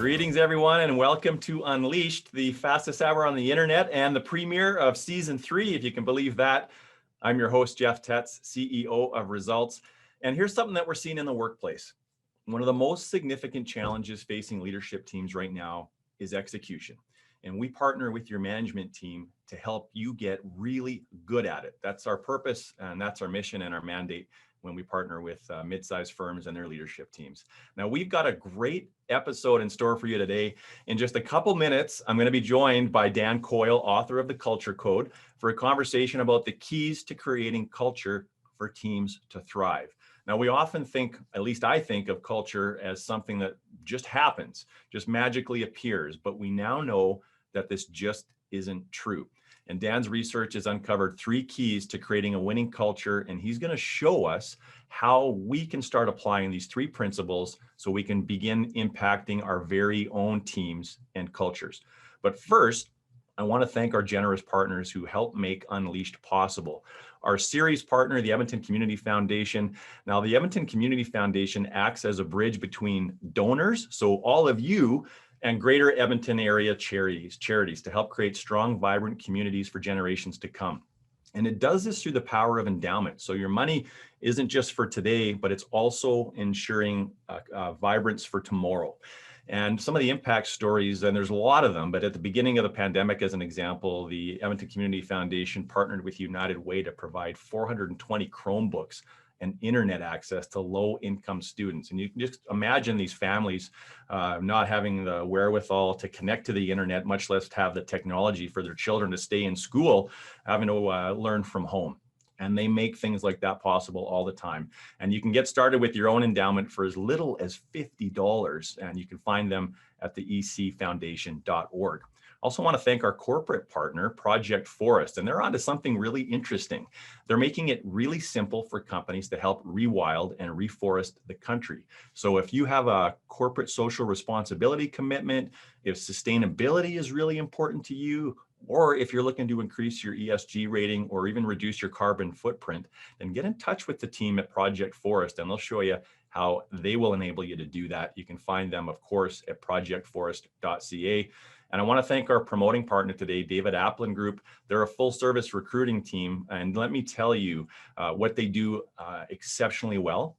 Greetings, everyone, and welcome to Unleashed, the fastest hour on the internet and the premiere of season 3, if you can believe that. I'm your host, Jeff Tetz, CEO of Results. And here's something that we're seeing in the workplace. One of the most significant challenges facing leadership teams right now is execution. And we partner with your management team to help you get really good at it. That's our purpose, and that's our mission and our mandate when we partner with mid-sized firms and their leadership teams. Now, we've got a great episode in store for you today. In just a couple minutes, I'm going to be joined by Dan Coyle, author of The Culture Code, for a conversation about the keys to creating culture for teams to thrive. Now, we often think, at least I think, of culture as something that just happens, just magically appears, but we now know that this just isn't true. And Dan's research has uncovered 3 keys to creating a winning culture, and he's going to show us how we can start applying these 3 principles so we can begin impacting our very own teams and cultures. But first, I want to thank our generous partners who help make Unleashed possible. Our series partner, the Edmonton Community Foundation. Now, the Edmonton Community Foundation acts as a bridge between donors, so all of you, and greater Edmonton area charities to help create strong, vibrant communities for generations to come. And it does this through the power of endowment. So your money isn't just for today, but it's also ensuring vibrance for tomorrow. And some of the impact stories, and there's a lot of them, but at the beginning of the pandemic, as an example, the Edmonton Community Foundation partnered with United Way to provide 420 Chromebooks and internet access to low-income students. And you can just imagine these families not having the wherewithal to connect to the internet, much less have the technology for their children to stay in school, having to learn from home. And they make things like that possible all the time. And you can get started with your own endowment for as little as $50, and you can find them at the ecfoundation.org. Also want to thank our corporate partner, Project Forest, and they're onto something really interesting. They're making it really simple for companies to help rewild and reforest the country. So if you have a corporate social responsibility commitment, if sustainability is really important to you, or if you're looking to increase your ESG rating or even reduce your carbon footprint, then get in touch with the team at Project Forest and they'll show you how they will enable you to do that. You can find them, of course, at projectforest.ca. And I want to thank our promoting partner today, David Applin Group. They're a full service recruiting team. And let me tell you, what they do exceptionally well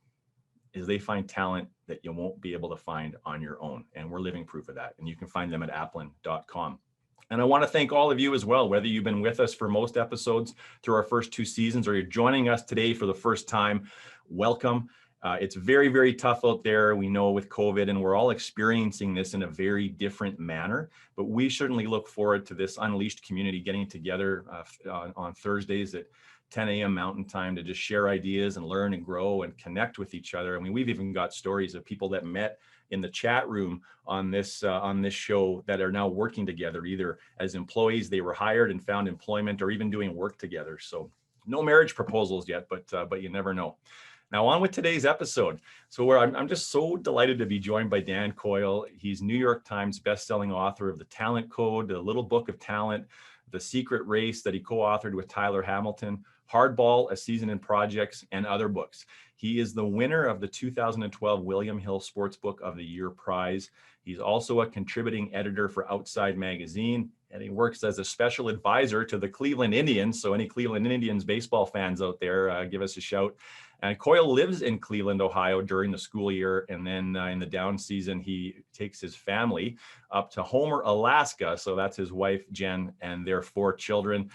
is they find talent that you won't be able to find on your own. And we're living proof of that. And you can find them at applin.com. And I want to thank all of you as well, whether you've been with us for most episodes through our first 2 seasons or you're joining us today for the first time, welcome. It's very, very tough out there, we know, with COVID, and we're all experiencing this in a very different manner. But we certainly look forward to this Unleashed community getting together on Thursdays at 10 a.m. Mountain Time to just share ideas and learn and grow and connect with each other. I mean, we've even got stories of people that met in the chat room on this show that are now working together, either as employees, they were hired and found employment, or even doing work together. So no marriage proposals yet, but you never know. Now on with today's episode. So I'm just so delighted to be joined by Dan Coyle. He's New York Times bestselling author of The Talent Code, The Little Book of Talent, The Secret Race that he co-authored with Tyler Hamilton, Hardball, A Season in Projects, and other books. He is the winner of the 2012 William Hill Sportsbook of the Year prize. He's also a contributing editor for Outside Magazine, and he works as a special advisor to the Cleveland Indians. So any Cleveland Indians baseball fans out there, give us a shout. And Coyle lives in Cleveland, Ohio during the school year. And then in the down season, he takes his family up to Homer, Alaska. So that's his wife, Jen, and their 4 children.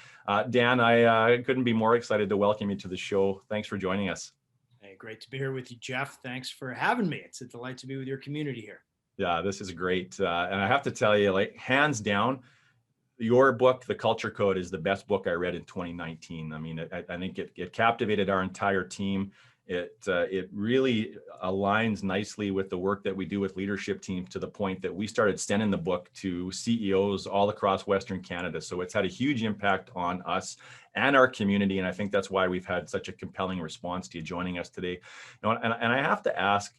Dan, I couldn't be more excited to welcome you to the show. Thanks for joining us. Hey, great to be here with you, Jeff. Thanks for having me. It's a delight to be with your community here. Yeah, this is great. And I have to tell you, like, hands down, your book, The Culture Code, is the best book I read in 2019. I mean, I think it captivated our entire team. It really aligns nicely with the work that we do with leadership teams, to the point that we started sending the book to CEOs all across Western Canada. So it's had a huge impact on us and our community. And I think that's why we've had such a compelling response to you joining us today. And I have to ask,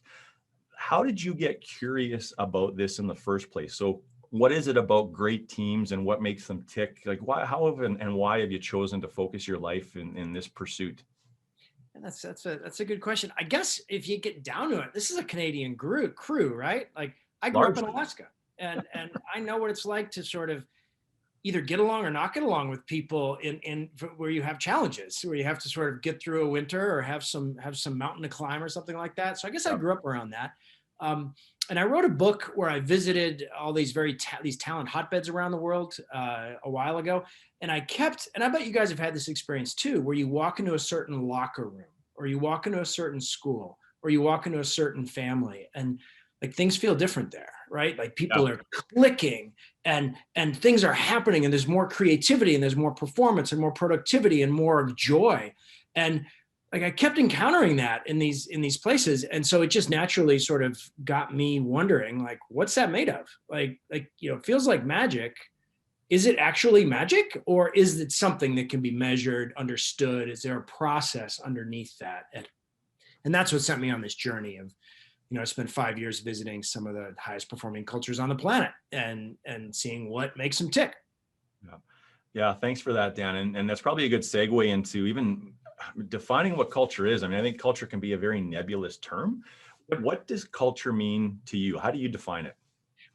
how did you get curious about this in the first place? So what is it about great teams and what makes them tick? Like, why, how and why have you chosen to focus your life in this pursuit? And that's a good question. I guess if you get down to it, this is a Canadian crew, right? Like, I grew up in Alaska. And I know what it's like to sort of either get along or not get along with people in where you have challenges, where you have to sort of get through a winter or have some mountain to climb or something like that. So I guess I Yep. grew up around that. And I wrote a book where I visited all these these talent hotbeds around the world a while ago. And I bet you guys have had this experience too, where you walk into a certain locker room or you walk into a certain school or you walk into a certain family and like things feel different there, right? Like people are clicking and things are happening and there's more creativity and there's more performance and more productivity and more joy. And like I kept encountering that in these places, and so it just naturally sort of got me wondering, like, what's that made of? Like it feels like magic. Is it actually magic, or is it something that can be measured, understood? Is there a process underneath that? And that's what sent me on this journey of, I spent 5 years visiting some of the highest performing cultures on the planet and seeing what makes them tick. Yeah. Yeah, thanks for that, Dan. And that's probably a good segue into even defining what culture is. I mean, I think culture can be a very nebulous term. What does culture mean to you? How do you define it?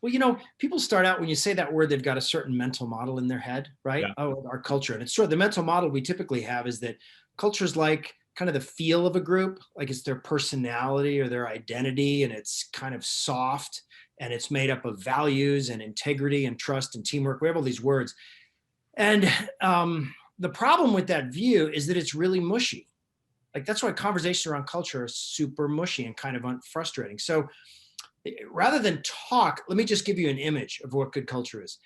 Well, people start out when you say that word, they've got a certain mental model in their head, right? Yeah. Oh, our culture. And it's sort of the mental model we typically have is that culture's like kind of the feel of a group, like it's their personality or their identity, and it's kind of soft and it's made up of values and integrity and trust and teamwork. We have all these words. And the problem with that view is that it's really mushy. Like that's why conversations around culture are super mushy and kind of frustrating. So rather than talk, let me just give you an image of what good culture is.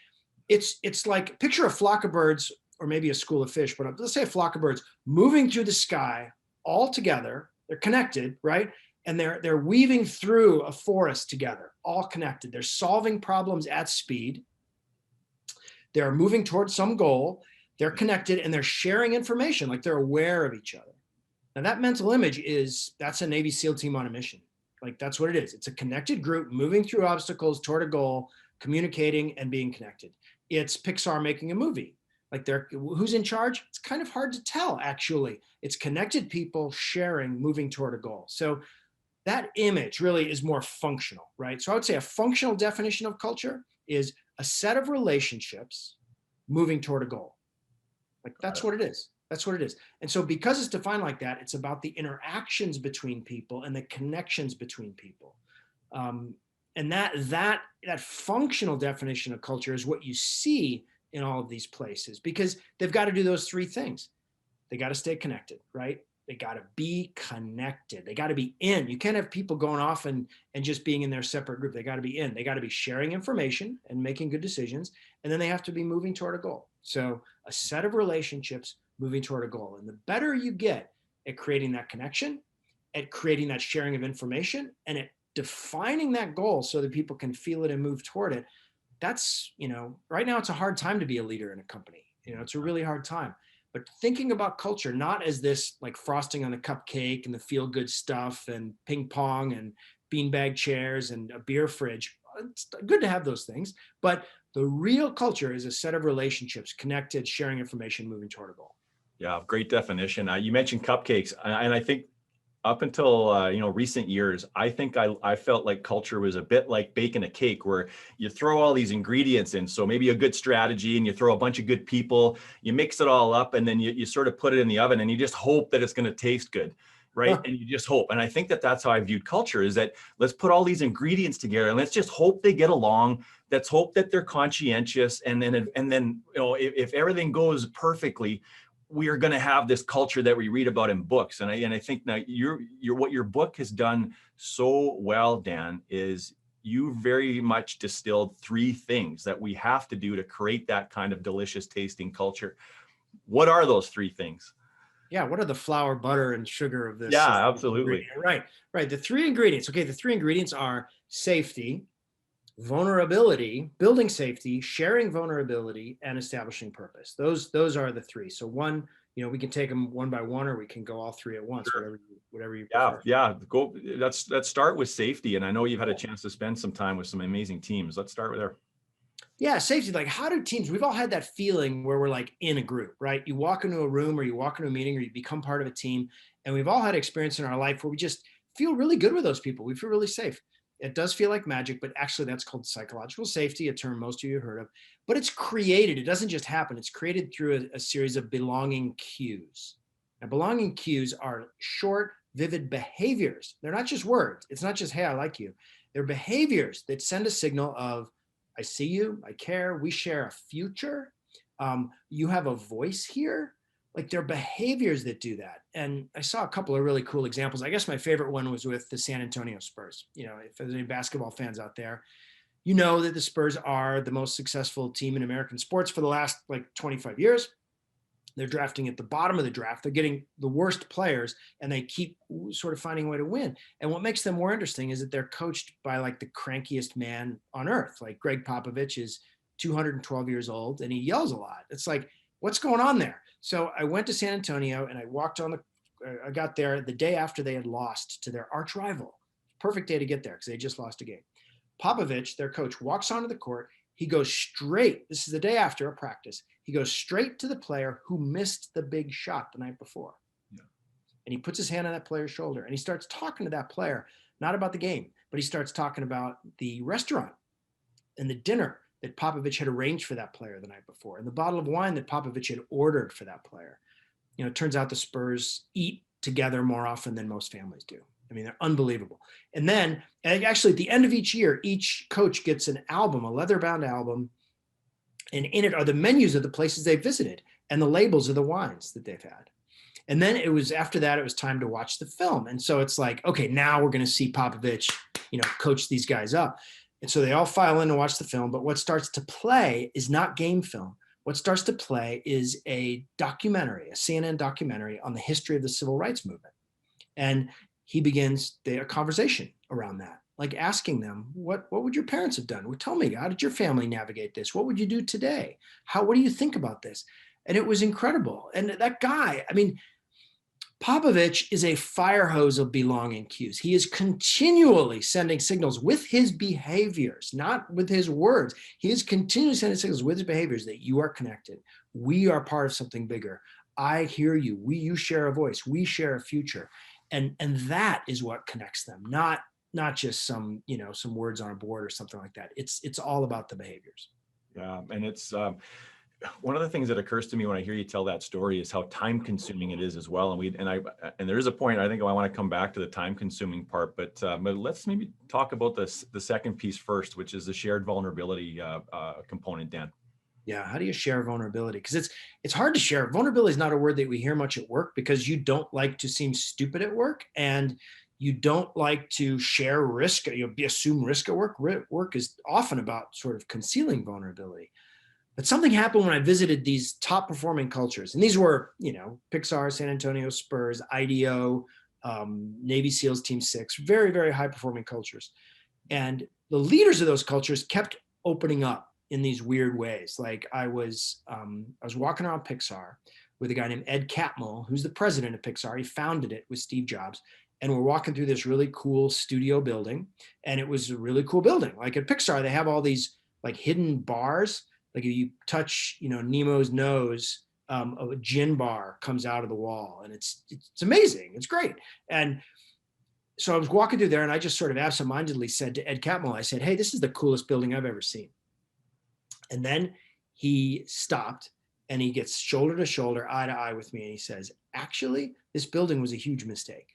It's like picture a flock of birds or maybe a school of fish, but let's say a flock of birds moving through the sky all together. They're connected, right? And they're weaving through a forest together, all connected. They're solving problems at speed. They're moving towards some goal. They're connected and they're sharing information, like they're aware of each other. Now that mental image that's a Navy SEAL team on a mission. Like that's what it is. It's a connected group moving through obstacles toward a goal, communicating and being connected. It's Pixar making a movie. Like who's in charge? It's kind of hard to tell, actually. It's connected people sharing, moving toward a goal. So that image really is more functional, right? So I would say a functional definition of culture is a set of relationships moving toward a goal. Like that's what it is. That's what it is. And so because it's defined like that, it's about the interactions between people and the connections between people. And that functional definition of culture is what you see in all of these places, because they've got to do those three things. They got to stay connected, right? They got to be connected. They got to be in. You can't have people going off and just being in their separate group. They got to be in. They got to be sharing information and making good decisions. And then they have to be moving toward a goal. So a set of relationships moving toward a goal. And the better you get at creating that connection, at creating that sharing of information, and at defining that goal so that people can feel it and move toward it, that's, right now it's a hard time to be a leader in a company. It's a really hard time. But thinking about culture, not as this like frosting on the cupcake and the feel good stuff and ping pong and beanbag chairs and a beer fridge. It's good to have those things, but the real culture is a set of relationships, connected, sharing information, moving toward a goal. Yeah, great definition. You mentioned cupcakes, and I think up until recent years, I think I felt like culture was a bit like baking a cake, where you throw all these ingredients in. So maybe a good strategy, and you throw a bunch of good people, you mix it all up, and then you sort of put it in the oven, and you just hope that it's going to taste good, right? And you just hope. And I think that's how I viewed culture: is that let's put all these ingredients together, and let's just hope they get along. Let's hope that they're conscientious, and then if everything goes perfectly, we are going to have this culture that we read about in books. And I think now what your book has done so well, Dan, is you very much distilled three things that we have to do to create that kind of delicious tasting culture. What are those three things? Yeah, what are the flour, butter, and sugar of this? Yeah, absolutely. Right. The three ingredients. Okay, the three ingredients are safety, vulnerability, building safety, sharing vulnerability, and establishing purpose. Those are the three. So one, we can take them one by one, or we can go all three at once, Sure. whatever you prefer. Yeah. Go. Let's start with safety. And I know you've had a chance to spend some time with some amazing teams. Let's start with there. Yeah, safety. Like, how do teams? We've all had that feeling where we're like in a group, right? You walk into a room, or you walk into a meeting, or you become part of a team, and we've all had experience in our life where we just feel really good with those people. We feel really safe. It does feel like magic, but actually that's called psychological safety, a term most of you have heard of. But it's created. It doesn't just happen. It's created through a series of belonging cues. Now, belonging cues are short, vivid behaviors. They're not just words. It's not just, hey, I like you. They're behaviors that send a signal of, I see you, I care, we share a future. You have a voice here. Like, they're behaviors that do that. And I saw a couple of really cool examples. I guess my favorite one was with the San Antonio Spurs. You know, if there's any basketball fans out there, you know that the Spurs are the most successful team in American sports for the last like 25 years. They're drafting at the bottom of the draft. They're getting the worst players, and they keep sort of finding a way to win. And what makes them more interesting is that they're coached by like the crankiest man on earth. Like Greg Popovich is 212 years old, and he yells a lot. It's like, what's going on there? So I went to San Antonio, and I walked on I got there the day after they had lost to their arch rival. Perfect day to get there because they just lost a game. Popovich, their coach, walks onto the court. He goes straight. This is the day after a practice. He goes straight to the player who missed the big shot the night before. Yeah. And he puts his hand on that player's shoulder, and he starts talking to that player, not about the game, but he starts talking about the restaurant and the dinner that Popovich had arranged for that player the night before, and the bottle of wine that Popovich had ordered for that player. You know, it turns out the Spurs eat together more often than most families do. I mean, they're unbelievable. And then, actually, at the end of each year, each coach gets an album, a leather-bound album, and in it are the menus of the places they visited and the labels of the wines that they've had. And then it was after that, it was time to watch the film. And so it's like, okay, now we're going to see Popovich, you know, coach these guys up. And so they all file in and watch the film. But what starts to play is not game film. What starts to play is a documentary, a CNN documentary on the history of the civil rights movement. And he begins a conversation around that, like asking them, what would your parents have done? Well, tell me, how did your family navigate this? What would you do today? What do you think about this? And it was incredible. And that guy, I mean, Popovich is a fire hose of belonging cues. He is continually sending signals with his behaviors, not with his words. He is continually sending signals with his behaviors that you are connected. We are part of something bigger. I hear you. You share a voice. We share a future. And that is what connects them, not just some words on a board or something like that. It's all about the behaviors. Yeah, and it's one of the things that occurs to me when I hear you tell that story is how time consuming it is as well. And there is a point, I think I want to come back to the time consuming part, but let's maybe talk about the second piece first, which is the shared vulnerability component, Dan. Yeah, how do you share vulnerability? Because it's hard to share. Vulnerability is not a word that we hear much at work because you don't like to seem stupid at work, and you don't like to share risk. Assume risk at work. Work is often about sort of concealing vulnerability. But something happened when I visited these top performing cultures, and these were, Pixar, San Antonio Spurs, IDEO, Navy SEALs Team 6, very, very high performing cultures. And the leaders of those cultures kept opening up in these weird ways. Like I was walking around Pixar with a guy named Ed Catmull, who's the president of Pixar. He founded it with Steve Jobs. And we're walking through this really cool studio building. And it was a really cool building. Like at Pixar, they have all these like hidden bars. Like if you touch, Nemo's nose, a gin bar comes out of the wall, and it's amazing. It's great. And so I was walking through there, and I just sort of absentmindedly said to Ed Catmull, I said, "Hey, this is the coolest building I've ever seen." And then he stopped, and he gets shoulder to shoulder, eye to eye with me, and he says, "Actually, this building was a huge mistake."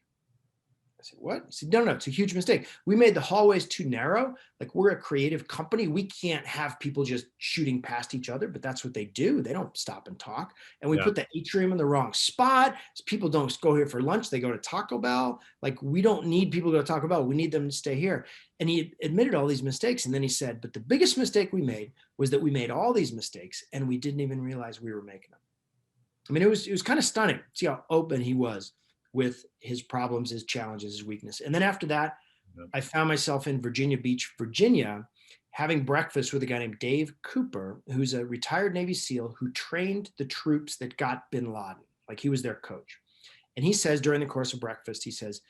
I said, "What?" He said, no, it's a huge mistake. We made the hallways too narrow. Like, we're a creative company. We can't have people just shooting past each other, but that's what they do. They don't stop and talk. And we put the atrium in the wrong spot. People don't go here for lunch. They go to Taco Bell. Like, we don't need people to go to Taco Bell. We need them to stay here. And he admitted all these mistakes. And then he said, but the biggest mistake we made was that we made all these mistakes and we didn't even realize we were making them. I mean, it was kind of stunning. See how open he was with his problems, his challenges, his weakness. And then after that, I found myself in Virginia Beach, Virginia, having breakfast with a guy named Dave Cooper, who's a retired Navy SEAL who trained the troops that got bin Laden. Like, he was their coach. And he says during the course of breakfast, he says,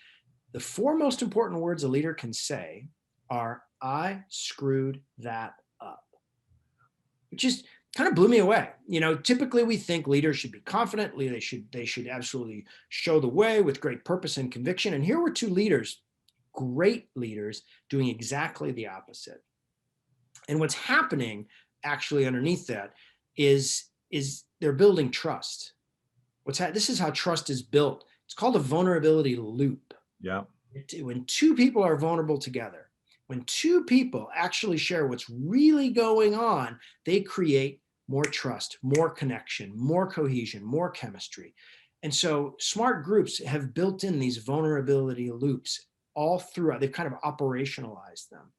the 4 most important words a leader can say are, "I screwed that up," which is kind of blew me away. Typically we think leaders should be confident. They should absolutely show the way with great purpose and conviction. And here were 2 leaders, great leaders doing exactly the opposite. And what's happening actually underneath that is they're building trust. This is how trust is built. It's called a vulnerability loop. Yeah. When two people are vulnerable together, when two people actually share what's really going on, they create more trust, more connection, more cohesion, more chemistry. And so smart groups have built in these vulnerability loops all throughout. They've kind of operationalized them.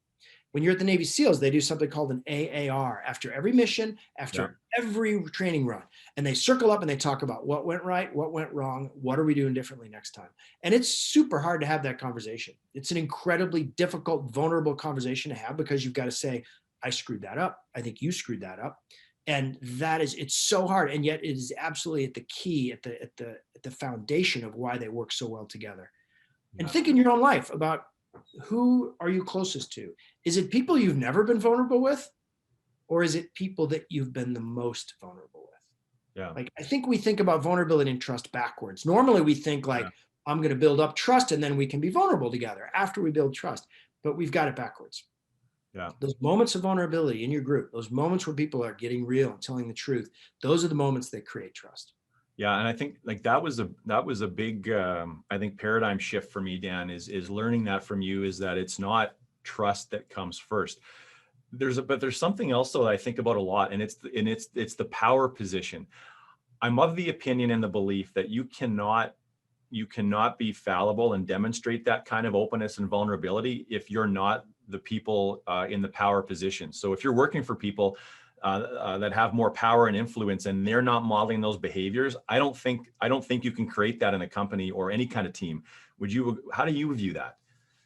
When you're at the Navy SEALs, they do something called an AAR after every mission, after every training run. And they circle up and they talk about what went right, what went wrong, what are we doing differently next time? And it's super hard to have that conversation. It's an incredibly difficult, vulnerable conversation to have because you've got to say, I screwed that up. I think you screwed that up. And it's so hard. And yet it is absolutely at the key, at the foundation of why they work so well together. And think in your own life about, who are you closest to? Is it people you've never been vulnerable with? Or is it people that you've been the most vulnerable with? Yeah. Like, I think we think about vulnerability and trust backwards. Normally we think like, I'm going to build up trust and then we can be vulnerable together after we build trust, but we've got it backwards. Yeah. Those moments of vulnerability in your group, those moments where people are getting real and telling the truth, those are the moments that create trust. Yeah, and I think like that was a big I think paradigm shift for me, Dan, is learning that from you, is that it's not trust that comes first. But there's something else though that I think about a lot, and it's the power position. I'm of the opinion and the belief that you cannot be fallible and demonstrate that kind of openness and vulnerability if you're not the people in the power position. So if you're working for people that have more power and influence, and they're not modeling those behaviors, I don't think you can create that in a company or any kind of team. How do you view that?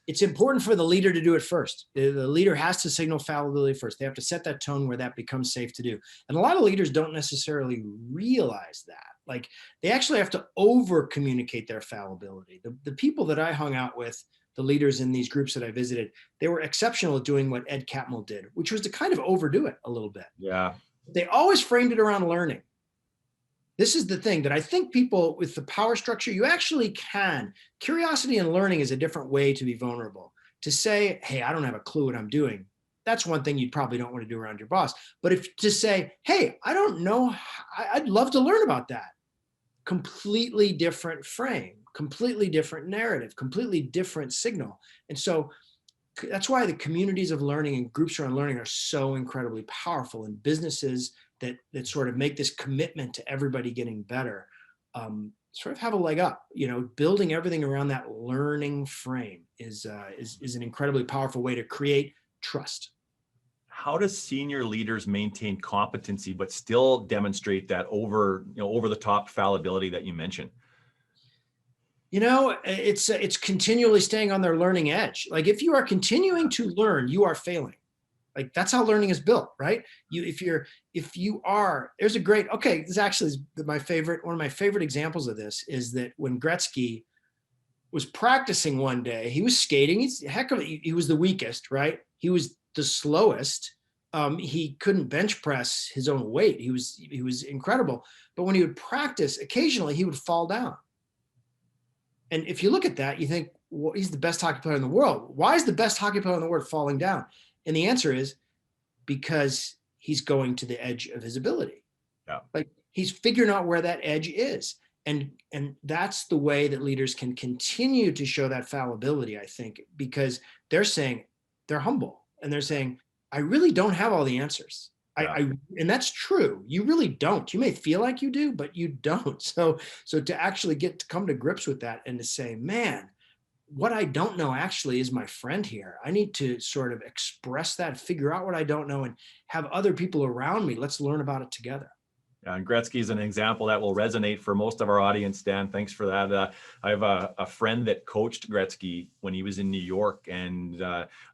It's important for the leader to do it first. The leader has to signal fallibility first. They have to set that tone where that becomes safe to do. And a lot of leaders don't necessarily realize that. Like, they actually have to over communicate their fallibility. The people that I hung out with, the leaders in these groups that I visited, they were exceptional at doing what Ed Catmull did, which was to kind of overdo it a little bit. Yeah. They always framed it around learning. This is the thing that I think people with the power structure, you actually can. Curiosity and learning is a different way to be vulnerable. To say, hey, I don't have a clue what I'm doing. That's one thing you probably don't want to do around your boss. But if to say, hey, I don't know, I'd love to learn about that. Completely different frame, completely different narrative, completely different signal. And so that's why the communities of learning and groups around learning are so incredibly powerful, and businesses that sort of make this commitment to everybody getting better sort of have a leg up. Building everything around that learning frame is an incredibly powerful way to create trust. How does senior leaders maintain competency but still demonstrate that over the top fallibility that you mentioned? It's continually staying on their learning edge. Like, if you are continuing to learn, you are failing. Like, that's how learning is built, right? There's a great, this is actually one of my favorite examples of this is that when Gretzky was practicing one day, he was skating. He was the weakest, right? He was the slowest. He couldn't bench press his own weight. He was incredible. But when he would practice, occasionally he would fall down. And if you look at that, you think, well, he's the best hockey player in the world. Why is the best hockey player in the world falling down? And the answer is because he's going to the edge of his ability. Yeah. Like, he's figuring out where that edge is. And that's the way that leaders can continue to show that fallibility, I think, because they're humble and they're saying, I really don't have all the answers. Yeah. And that's true. You really don't. You may feel like you do, but you don't. So to actually come to grips with that and to say, man, what I don't know actually is my friend here. I need to sort of express that, figure out what I don't know, and have other people around me. Let's learn about it together. And Gretzky is an example that will resonate for most of our audience, Dan. Thanks for that. I have a friend that coached Gretzky when he was in New York, and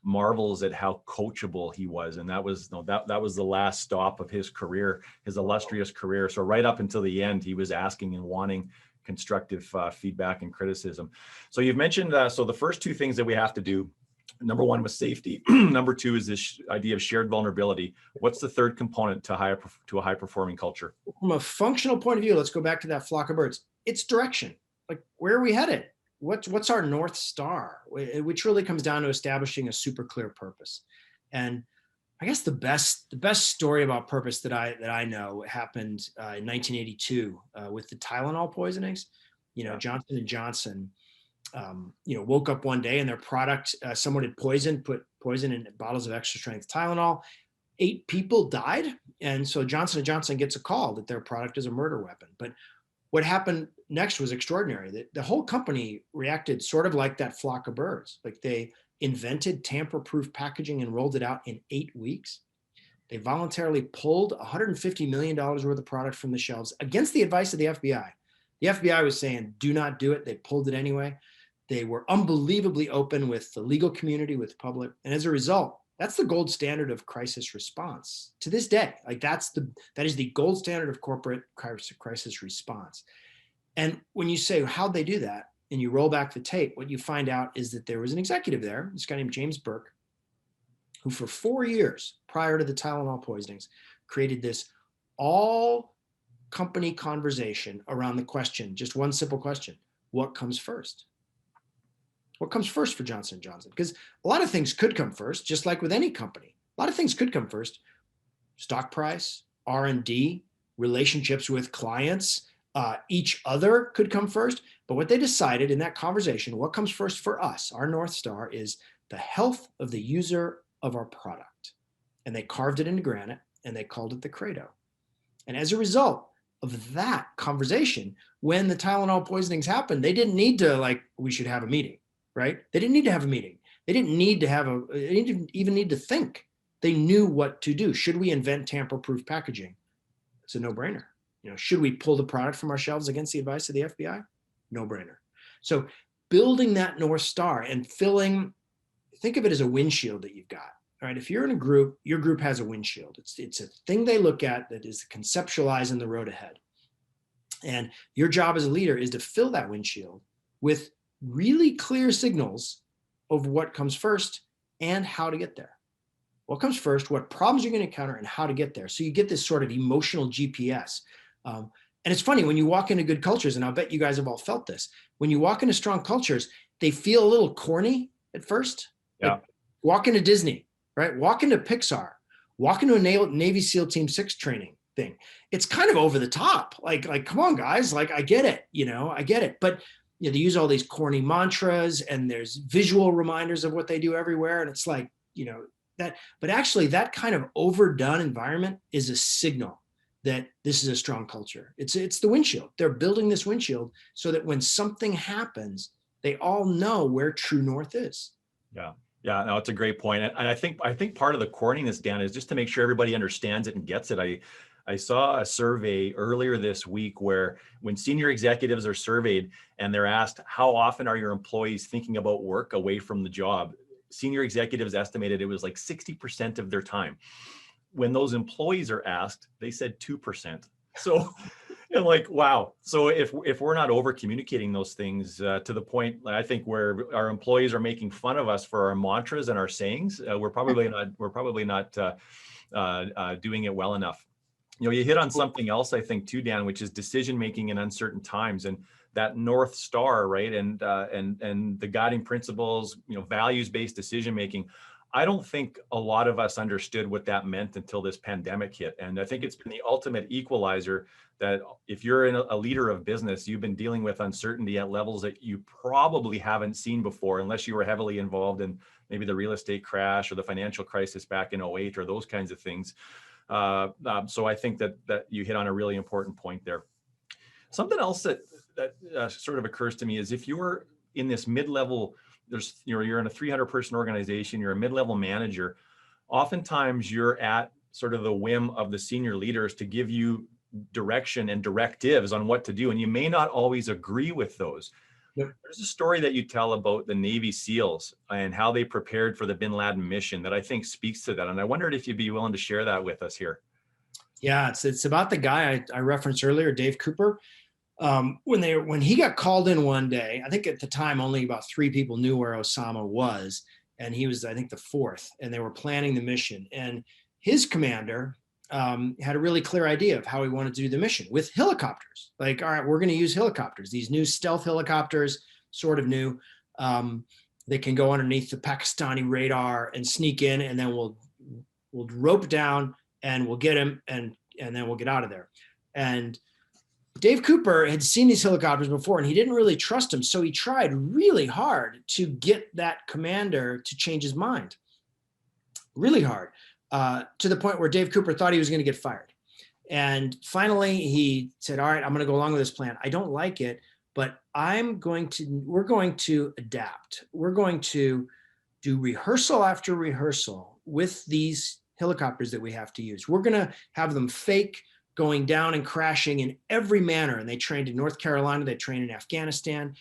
marvels at how coachable he was. And that was the last stop of his career, his illustrious career. So right up until the end, he was asking and wanting constructive feedback and criticism. So you've mentioned, so the first two things that we have to do, number one was safety. Number two is this idea of shared vulnerability. What's the third component to a high performing culture? From a functional point of view, let's go back to that flock of birds. It's direction. Like, where are we headed? what's our North Star, which really comes down to establishing a super clear purpose. And I guess the best story about purpose that I know happened in 1982 with the Tylenol poisonings. Johnson and Johnson, woke up one day and their product, someone had put poison in bottles of extra strength Tylenol. 8 people died, and so Johnson and Johnson gets a call that their product is a murder weapon. But what happened next was extraordinary. The whole company reacted sort of like that flock of birds. Like, they invented tamper-proof packaging and rolled it out in 8 weeks. They voluntarily pulled $150 million worth of product from the shelves against the advice of the FBI. The FBI was saying, do not do it. They pulled it anyway. They were unbelievably open with the legal community, with the public. And as a result, that's the gold standard of crisis response to this day. Like, that is the gold standard of corporate crisis response. And when you say, how'd they do that? And you roll back the tape, what you find out is that there was an executive there, this guy named James Burke, who for 4 years prior to the Tylenol poisonings created this all company conversation around the question, just one simple question: what comes first? What comes first for Johnson & Johnson? Because a lot of things could come first, just like with any company. A lot of things could come first. Stock price, R&D, relationships with clients, each other could come first. But what they decided in that conversation, what comes first for us, our North Star, is the health of the user of our product. And they carved it into granite and they called it the credo. And as a result of that conversation, when the Tylenol poisonings happened, they didn't need to we should have a meeting. Right? They didn't need to have a meeting. They didn't even need to think. They knew what to do. Should we invent tamper-proof packaging? It's a no-brainer. Should we pull the product from our shelves against the advice of the FBI? No-brainer. So building that North Star and think of it as a windshield that you've got. Right? If you're in a group, your group has a windshield. It's a thing they look at that is conceptualizing the road ahead. And your job as a leader is to fill that windshield with really clear signals of what comes first and how to get there. What comes first, what problems you're going to encounter, and how to get there. So you get this sort of emotional GPS. And it's funny, when you walk into good cultures, and I'll bet you guys have all felt this, when you walk into strong cultures, they feel a little corny at first. Yeah. Like, walk into Disney, right? Walk into Pixar, walk into a Navy SEAL Team 6 training thing. It's kind of over the top. Like, come on, guys. I get it. I get it. But they use all these corny mantras and there's visual reminders of what they do everywhere. And it's that, but actually that kind of overdone environment is a signal that this is a strong culture. It's the windshield. They're building this windshield so that when something happens, they all know where true north is. Yeah. Yeah, no, it's a great point. And I think part of the corniness, Dan, is just to make sure everybody understands it and gets it. I saw a survey earlier this week where when senior executives are surveyed and they're asked, how often are your employees thinking about work away from the job? Senior executives estimated it was like 60% of their time. When those employees are asked, they said 2%. So, and wow. So if we're not over communicating those things to the point, I think, where our employees are making fun of us for our mantras and our sayings, we're probably not doing it well enough. You hit on something else, I think, too, Dan, which is decision-making in uncertain times, and that North Star, right? And the guiding principles, values-based decision-making. I don't think a lot of us understood what that meant until this pandemic hit. And I think it's been the ultimate equalizer that if you're a leader of business, you've been dealing with uncertainty at levels that you probably haven't seen before, unless you were heavily involved in maybe the real estate crash or the financial crisis back in 2008 or those kinds of things. So I think that you hit on a really important point there. Something else that sort of occurs to me is if you're in this mid-level, you're in a 300-person organization, you're a mid-level manager, oftentimes you're at sort of the whim of the senior leaders to give you direction and directives on what to do, and you may not always agree with those. Yep. There's a story that you tell about the Navy SEALs and how they prepared for the Bin Laden mission that I think speaks to that. And I wondered if you'd be willing to share that with us here. Yeah, it's about the guy I referenced earlier, Dave Cooper. When he got called in one day, I think at the time only about 3 people knew where Osama was, and he was, I think, the 4th, and they were planning the mission. And his commander had a really clear idea of how he wanted to do the mission with helicopters. All right, we're going to use helicopters, these new stealth helicopters. sort of new. They can go underneath the Pakistani radar and sneak in, and then we'll rope down and we'll get him, and then we'll get out of there. And Dave Cooper had seen these helicopters before, and he didn't really trust them. So he tried really hard to get that commander to change his mind. Really hard, to the point where Dave Cooper thought he was going to get fired. And finally, he said, all right, I'm going to go along with this plan. I don't like it, but we're going to adapt. We're going to do rehearsal after rehearsal with these helicopters that we have to use. We're going to have them fake going down and crashing in every manner. And they trained in North Carolina, they trained in Afghanistan,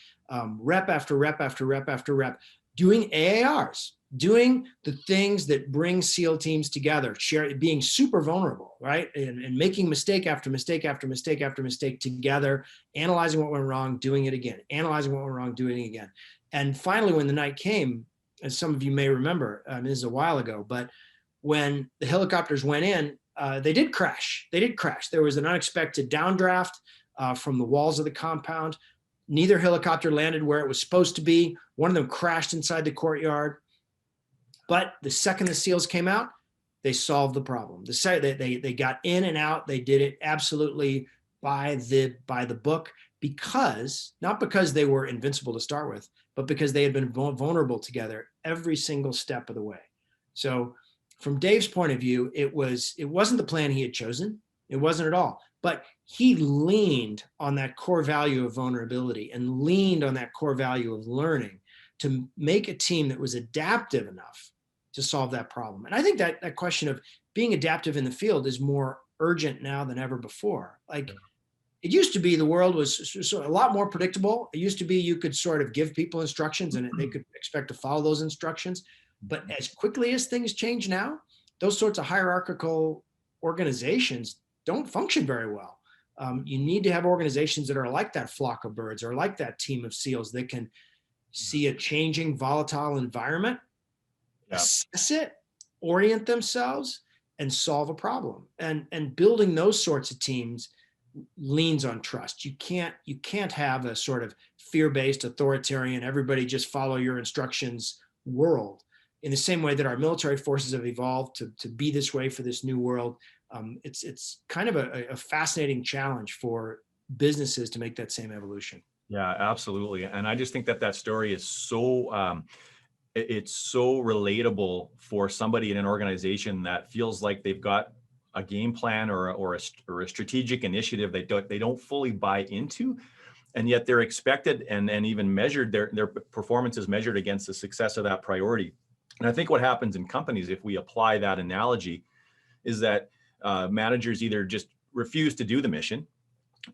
rep after rep after rep after rep, doing AARs, doing the things that bring SEAL teams together, being super vulnerable, right? And making mistake after mistake after mistake after mistake together, analyzing what went wrong, doing it again, analyzing what went wrong, doing it again. And finally, when the night came, as some of you may remember, this is a while ago, but when the helicopters went in, they did crash. There was an unexpected downdraft from the walls of the compound. Neither helicopter landed where it was supposed to be. One of them crashed inside the courtyard. But the second the SEALs came out, they solved the problem. They got in and out. They did it absolutely by the book, not because they were invincible to start with, but because they had been vulnerable together every single step of the way. So from Dave's point of view, it wasn't the plan he had chosen. It wasn't at all. But he leaned on that core value of vulnerability and leaned on that core value of learning to make a team that was adaptive enough to solve that problem. And I think that question of being adaptive in the field is more urgent now than ever before. Like, it used to be the world was a lot more predictable. It used to be you could sort of give people instructions and they could expect to follow those instructions. But as quickly as things change now, those sorts of hierarchical organizations don't function very well. You need to have organizations that are like that flock of birds or like that team of SEALs that can see a changing, volatile environment, assess it, orient themselves, and solve a problem. And building those sorts of teams leans on trust. You can't have a sort of fear-based, authoritarian, everybody just follow your instructions world. In the same way that our military forces have evolved to be this way for this new world, it's kind of a fascinating challenge for businesses to make that same evolution. Yeah, absolutely. And I just think that story is so it's so relatable for somebody in an organization that feels like they've got a game plan or a strategic initiative they don't fully buy into, and yet they're expected and even measured, their performance is measured against the success of that priority. And I think what happens in companies, if we apply that analogy, is that managers either just refuse to do the mission,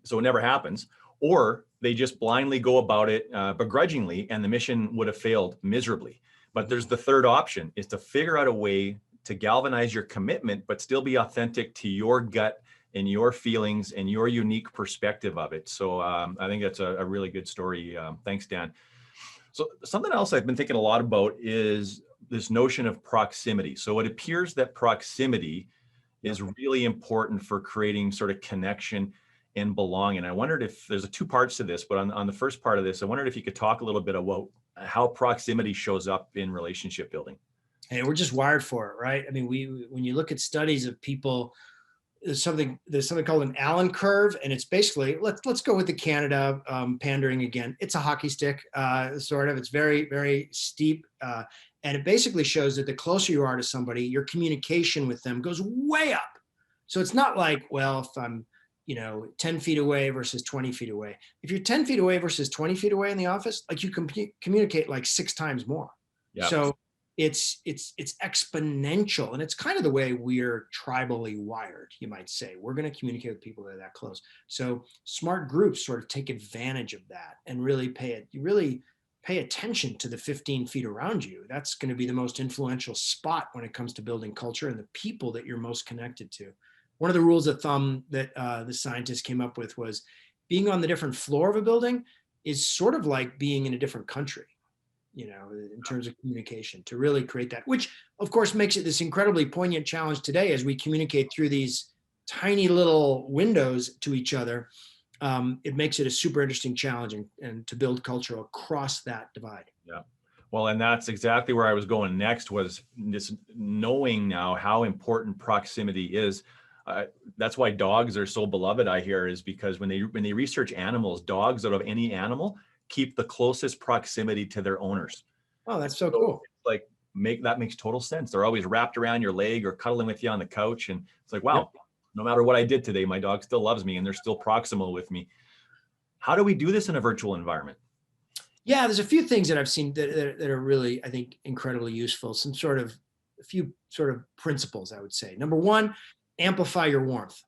so it never happens, or they just blindly go about it begrudgingly, and the mission would have failed miserably. But there's the third option, is to figure out a way to galvanize your commitment, but still be authentic to your gut and your feelings and your unique perspective of it. So I think that's a really good story. Thanks, Dan. So something else I've been thinking a lot about is this notion of proximity. So it appears that proximity is really important for creating sort of connection and belonging. And I wondered if there's two parts to this, but on the first part of this, I wondered if you could talk a little bit about how proximity shows up in relationship building. Hey, we're just wired for it, right? I mean, when you look at studies of people, there's something called an Allen curve, and it's basically, let's go with the Canada pandering again. It's a hockey stick, sort of. It's very, very steep, and it basically shows that the closer you are to somebody, your communication with them goes way up. So it's not like, well, if I'm 10 feet away versus 20 feet away. If you're 10 feet away versus 20 feet away in the office, like, you can communicate like 6 times more. Yep. So it's exponential, and it's kind of the way we're tribally wired, you might say. We're going to communicate with people that are that close. So smart groups sort of take advantage of that and really pay attention to the 15 feet around you. That's going to be the most influential spot when it comes to building culture and the people that you're most connected to. One of the rules of thumb that the scientists came up with was being on the different floor of a building is sort of like being in a different country, in terms of communication, to really create that, which of course makes it this incredibly poignant challenge today as we communicate through these tiny little windows to each other. it makes it a super interesting challenge and to build culture across that divide. Yeah. Well, and that's exactly where I was going next, was this knowing now how important proximity is. That's why dogs are so beloved, I hear, is because when they research animals, dogs out of any animal keep the closest proximity to their owners. Oh, that's so cool. It's like that makes total sense. They're always wrapped around your leg or cuddling with you on the couch. And it's like, wow, Yep. no matter what I did today, my dog still loves me and they're still proximal with me. How do we do this in a virtual environment? Yeah, there's a few things that I've seen that are really, I think, incredibly useful. A few sort of principles, I would say. Number one, amplify your warmth.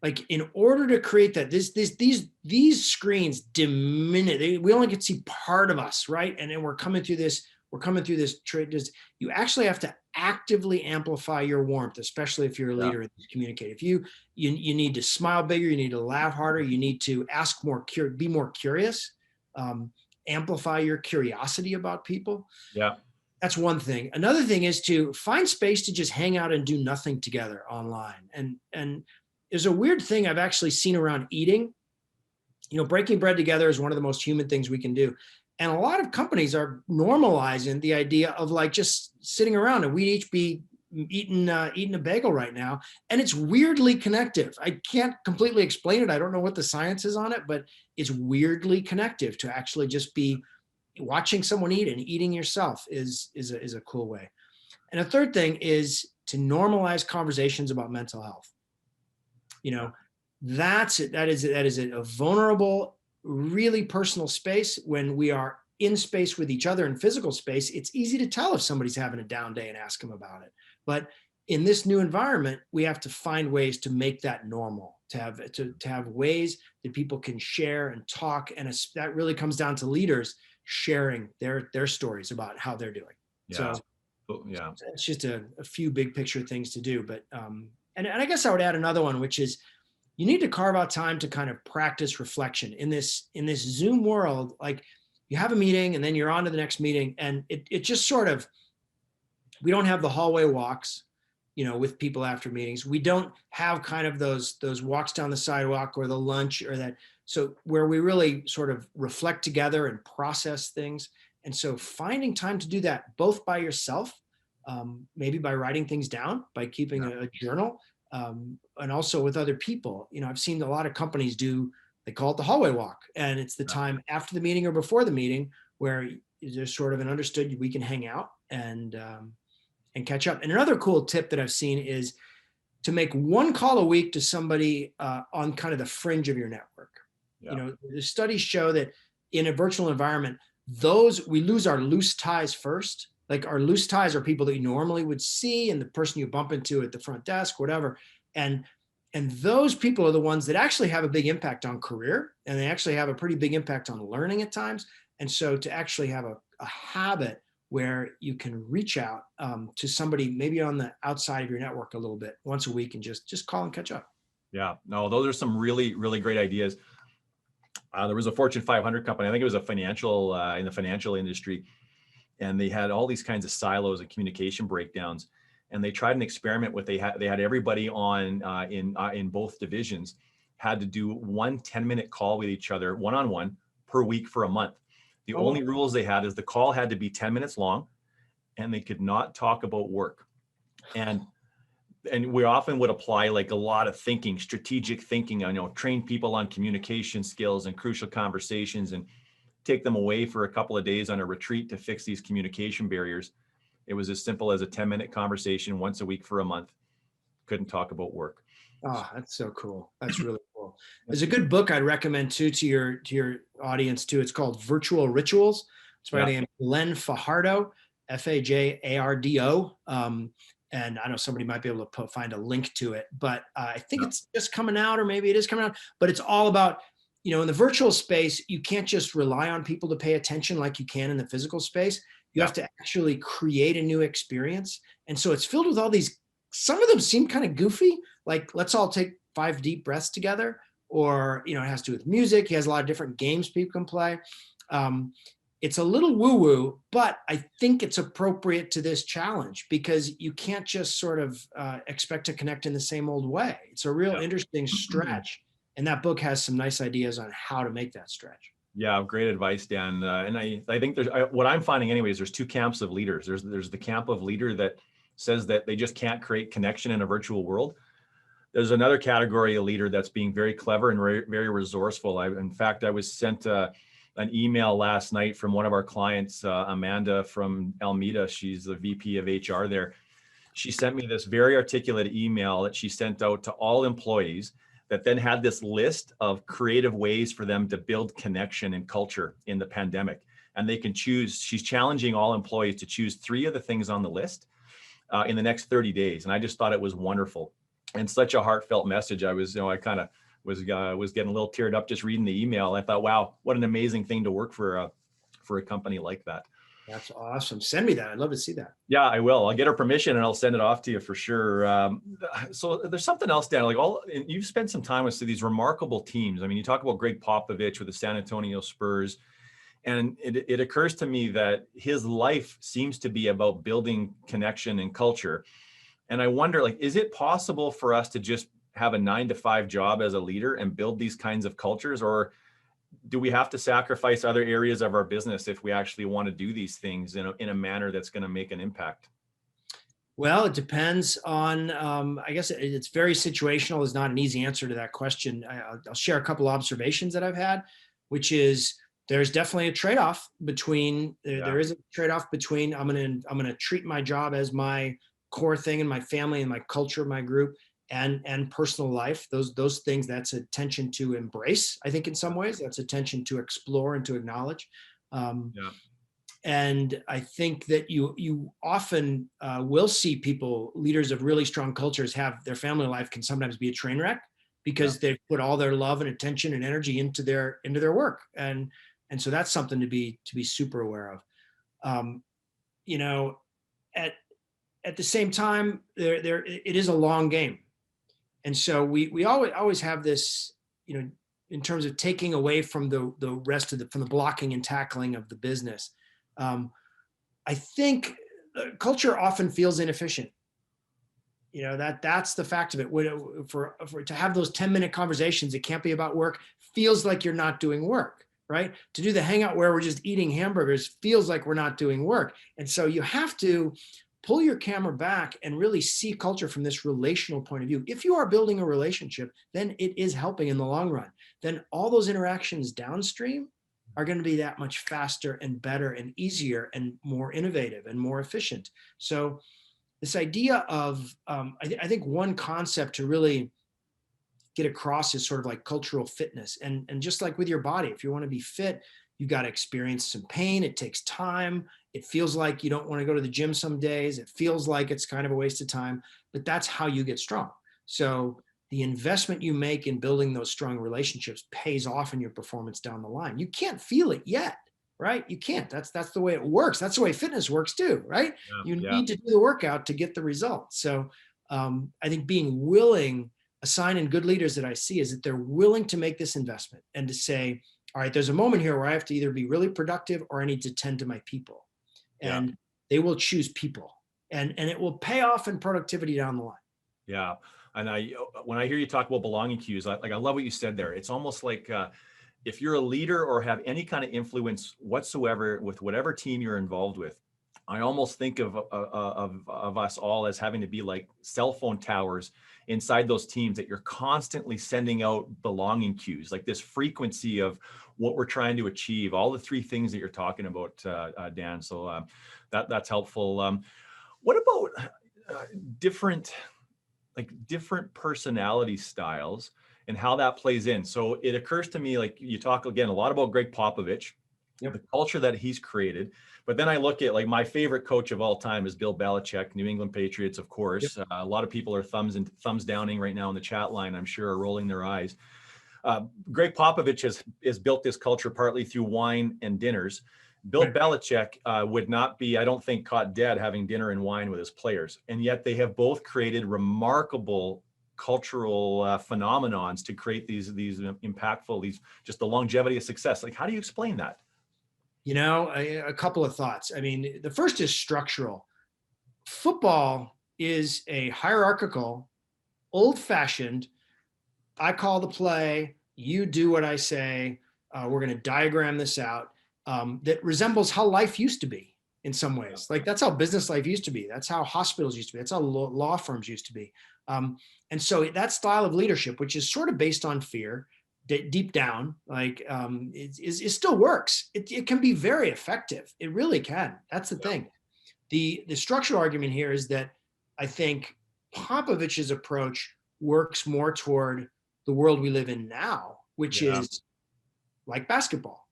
Like, in order to create that, these screens diminish. We only get to see part of us, right? And then we're coming through this. You actually have to actively amplify your warmth, especially if you're a leader and communicate. If you need to smile bigger, you need to laugh harder, you need to ask more, be more curious. Amplify your curiosity about people. Yeah. That's one thing. Another thing is to find space to just hang out and do nothing together online. And there's a weird thing I've actually seen around eating. Breaking bread together is one of the most human things we can do. And a lot of companies are normalizing the idea of like just sitting around and we each be eating a bagel right now. And it's weirdly connective. I can't completely explain it. I don't know what the science is on it, but it's weirdly connective to actually just be watching someone eat, and eating yourself is a cool way. And a third thing is to normalize conversations about mental health. That is a vulnerable, really personal space. When we are in space with each other in physical space, it's easy to tell if somebody's having a down day and ask them about it. But in this new environment, we have to find ways to make that normal, to have ways that people can share and talk. And that really comes down to leaders sharing their stories about how they're doing. Yeah. So it's just a few big picture things to do. But and I guess I would add another one, which is you need to carve out time to kind of practice reflection in this Zoom world. Like, you have a meeting and then you're on to the next meeting, and it just sort of, we don't have the hallway walks, with people after meetings. We don't have kind of those walks down the sidewalk or the lunch or that. So where we really sort of reflect together and process things. And so finding time to do that, both by yourself, maybe by writing things down, by keeping a journal, and also with other people. I've seen a lot of companies they call it the hallway walk. And it's the time after the meeting or before the meeting where there's sort of an understood we can hang out and catch up. And another cool tip that I've seen is to make one call a week to somebody on kind of the fringe of your network. Yeah. The studies show that in a virtual environment, we lose our loose ties first. Like, our loose ties are people that you normally would see and the person you bump into at the front desk, whatever. And those people are the ones that actually have a big impact on career, and they actually have a pretty big impact on learning at times. And so to actually have a habit where you can reach out to somebody maybe on the outside of your network a little bit once a week and just call and catch up. Yeah, no, those are some really, really great ideas. There was a Fortune 500 company, I think it was in the financial industry, and they had all these kinds of silos and communication breakdowns. And they tried an experiment they had everybody on in both divisions had to do one 10-minute call with each other one-on-one per week for a month. The only rules they had is the call had to be 10 minutes long, and they could not talk about work. And we often would apply like a lot of thinking, strategic thinking, train people on communication skills and crucial conversations, and take them away for a couple of days on a retreat to fix these communication barriers. It was as simple as a 10-minute conversation once a week for a month. Couldn't talk about work. Oh, that's so cool. That's really cool. There's a good book I'd recommend too to your audience too. It's called Virtual Rituals. It's by the name Len Fajardo, Fajardo. And I know somebody might be able to find a link to it, but I think it's just coming out, or maybe it is coming out. But it's all about, in the virtual space, you can't just rely on people to pay attention like you can in the physical space. You have to actually create a new experience. And so it's filled with all these, some of them seem kind of goofy, like let's all take 5 deep breaths together, or, it has to do with music. He has a lot of different games people can play. It's a little woo-woo, but I think it's appropriate to this challenge because you can't just sort of expect to connect in the same old way. It's a real interesting stretch And that book has some nice ideas on how to make that stretch. Yeah, great advice, Dan. And I think what I'm finding anyways, there's two camps of leaders. There's the camp of leader that says that they just can't create connection in a virtual world. There's another category of leader that's being very clever and very, very resourceful. In fact, I was sent an email last night from one of our clients, Amanda from Almeida. She's the VP of HR there. She sent me this very articulate email that she sent out to all employees that then had this list of creative ways for them to build connection and culture in the pandemic. And they can choose, she's challenging all employees to choose 3 of the things on the list in the next 30 days. And I just thought it was wonderful and such a heartfelt message. I kind of was getting a little teared up just reading the email. I thought, wow, what an amazing thing to work for a company like that. That's awesome. Send me that. I'd love to see that. Yeah, I will. I'll get her permission and I'll send it off to you for sure. So there's something else, Dan, you've spent some time with these remarkable teams. I mean, you talk about Greg Popovich with the San Antonio Spurs, and it occurs to me that his life seems to be about building connection and culture. And I wonder, is it possible for us to just have a 9-to-5 job as a leader and build these kinds of cultures, or do we have to sacrifice other areas of our business if we actually want to do these things in a manner that's going to make an impact? Well, it depends on, I guess it's very situational. There's not an easy answer to that question. I'll share a couple observations that I've had, which is there's definitely a trade-off between, there is a trade-off between I'm going to treat my job as my core thing and my family and my culture, my group, and personal life. Those things, that's a tension to embrace. I think in some ways that's a tension to explore and to acknowledge. And I think that you often will see people, leaders of really strong cultures, have their family life can sometimes be a train wreck because they've put all their love and attention and energy into their work. And so that's something to be super aware of. At the same time, it is a long game. And so we always have this, in terms of taking away from the rest of from the blocking and tackling of the business. I think culture often feels inefficient. That's the fact of it. For to have those 10-minute conversations, it can't be about work, feels like you're not doing work, right? To do the hangout where we're just eating hamburgers feels like we're not doing work. And so you have to pull your camera back and really see culture from this relational point of view. If you are building a relationship, then it is helping in the long run. Then all those interactions downstream are going to be that much faster and better and easier and more innovative and more efficient. So this idea of, I think one concept to really get across is sort of like cultural fitness. And just like with your body, if you want to be fit, you've got to experience some pain. It takes time. It feels like you don't want to go to the gym some days. It feels like it's kind of a waste of time, but that's how you get strong. So the investment you make in building those strong relationships pays off in your performance down the line. You can't feel it yet, right? You can't. That's the way it works. That's the way fitness works too, right? You need to do the workout to get the results. So I think being willing, a sign in good leaders that I see is that they're willing to make this investment and to say, all right, there's a moment here where I have to either be really productive or I need to tend to my people. And they will choose people, and it will pay off in productivity down the line. Yeah. And when I hear you talk about belonging cues, I love what you said there. It's almost like if you're a leader or have any kind of influence whatsoever with whatever team you're involved with, I almost think of us all as having to be like cell phone towers inside those teams, that you're constantly sending out belonging cues, like this frequency of what we're trying to achieve, all the 3 things that you're talking about, Dan. So that's helpful. What about different personality styles and how that plays in? So it occurs to me, like you talk again a lot about Greg Popovich, the culture that he's created. But then I look at, like, my favorite coach of all time is Bill Belichick, New England Patriots, of course. A lot of people are thumbs downing right now in the chat line, I'm sure, are rolling their eyes. Greg Popovich has built this culture partly through wine and dinners. Bill Belichick would not be, I don't think, caught dead having dinner and wine with his players. And yet they have both created remarkable cultural phenomenons to create these impactful, just the longevity of success. Like, how do you explain that? A couple of thoughts. I mean, the first is structural. Football is a hierarchical, old-fashioned, I call the play, you do what I say, we're going to diagram this out, that resembles how life used to be in some ways. Like that's how business life used to be. That's how hospitals used to be. That's how law firms used to be. And so that style of leadership, which is sort of based on fear, deep down, like it still works. It can be very effective. It really can. That's the thing. The structural argument here is that I think Popovich's approach works more toward the world we live in now, which is like basketball.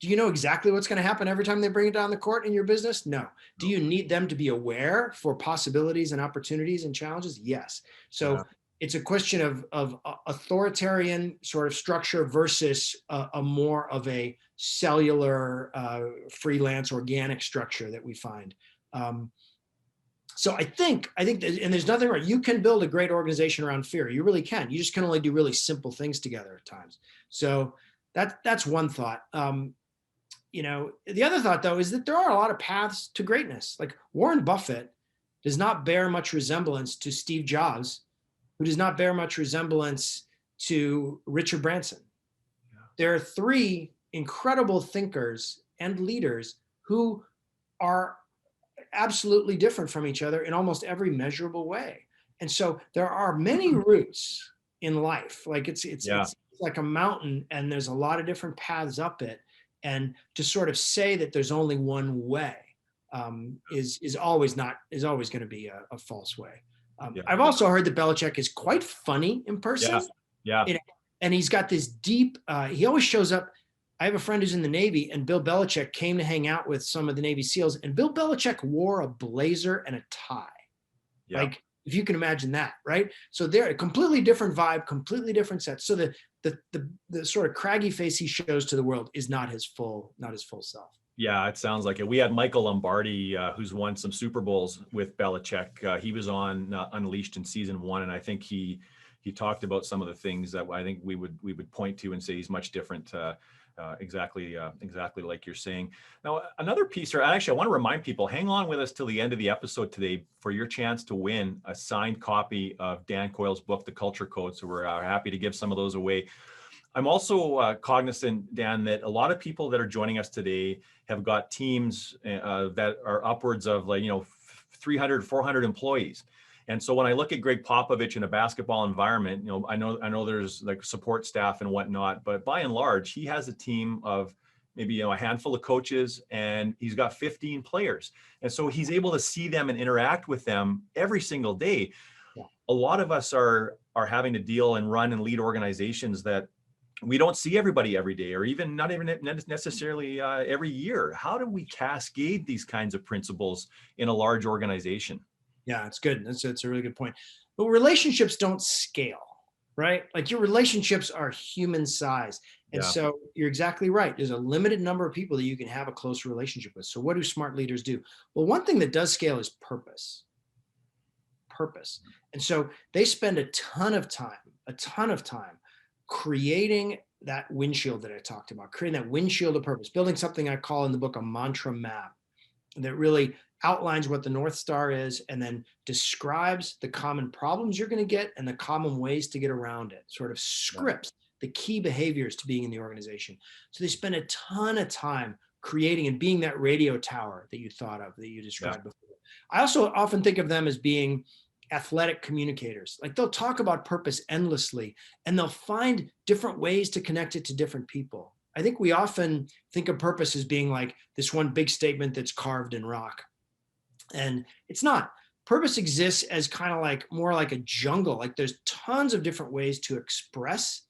Do you know exactly what's going to happen every time they bring it down the court in your business? No. Do you need them to be aware for possibilities and opportunities and challenges? Yes. So it's a question of authoritarian sort of structure versus a more of a cellular, freelance, organic structure that we find. So I think that, and there's nothing wrong. You can build a great organization around fear. You really can. You just can only do really simple things together at times. So that's one thought. The other thought, though, is that there are a lot of paths to greatness. Like Warren Buffett does not bear much resemblance to Steve Jobs, who does not bear much resemblance to Richard Branson. Yeah. There are three incredible thinkers and leaders who are absolutely different from each other in almost every measurable way. And so there are many routes in life. Like it's like a mountain and there's a lot of different paths up it. And to sort of say that there's only one way is always going to be a false way. I've also heard that Belichick is quite funny in person. Yeah. And he's got this deep, he always shows up. I have a friend who's in the Navy, and Bill Belichick came to hang out with some of the Navy SEALs, and Bill Belichick wore a blazer and a tie. Yeah. Like, if you can imagine that, right? So they're a completely different vibe, completely different set. So the sort of craggy face he shows to the world is not his full self. Yeah, it sounds like it. We had Michael Lombardi, who's won some Super Bowls with Belichick. He was on Unleashed in season 1, and I think he talked about some of the things that I think we would point to and say he's much different. Exactly like you're saying. Now, another piece, or actually, I want to remind people, hang on with us till the end of the episode today for your chance to win a signed copy of Dan Coyle's book, The Culture Code. So we're happy to give some of those away. I'm also cognizant, Dan, that a lot of people that are joining us today have got teams that are upwards of 300, 400 employees. And so when I look at Greg Popovich in a basketball environment, I know there's like support staff and whatnot, but by and large, he has a team of maybe a handful of coaches, and he's got 15 players. And so he's able to see them and interact with them every single day. Yeah. A lot of us are having to deal and run and lead organizations that we don't see everybody every day, or even not even necessarily every year. How do we cascade these kinds of principles in a large organization? Yeah, it's good. It's a really good point. But relationships don't scale, right? Like your relationships are human size. And so you're exactly right. There's a limited number of people that you can have a close relationship with. So what do smart leaders do? Well, one thing that does scale is purpose. And so they spend a ton of time creating that windshield that I talked about, creating that windshield of purpose, building something I call in the book a mantra map that really outlines what the North Star is and then describes the common problems you're going to get and the common ways to get around it, sort of scripts the key behaviors to being in the organization. So they spend a ton of time creating and being that radio tower that you thought of, that you described before. I also often think of them as being athletic communicators. Like they'll talk about purpose endlessly and they'll find different ways to connect it to different people. I think we often think of purpose as being like this one big statement that's carved in rock. And it's not. Purpose exists as kind of like more like a jungle. Like there's tons of different ways to express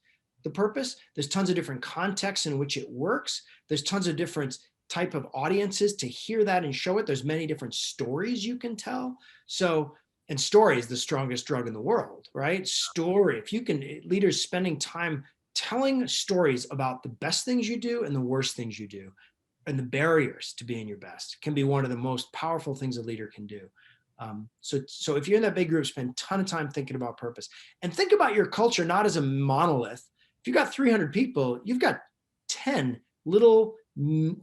the purpose. There's tons of different contexts in which it works. There's tons of different type of audiences to hear that and show it. There's many different stories you can tell. So, and story is the strongest drug in the world, right? Story. If you can, leaders spending time telling stories about the best things you do and the worst things you do, and the barriers to being your best can be one of the most powerful things a leader can do. So if you're in that big group, spend a ton of time thinking about purpose and think about your culture, not as a monolith. If you've got 300 people, you've got 10 little, you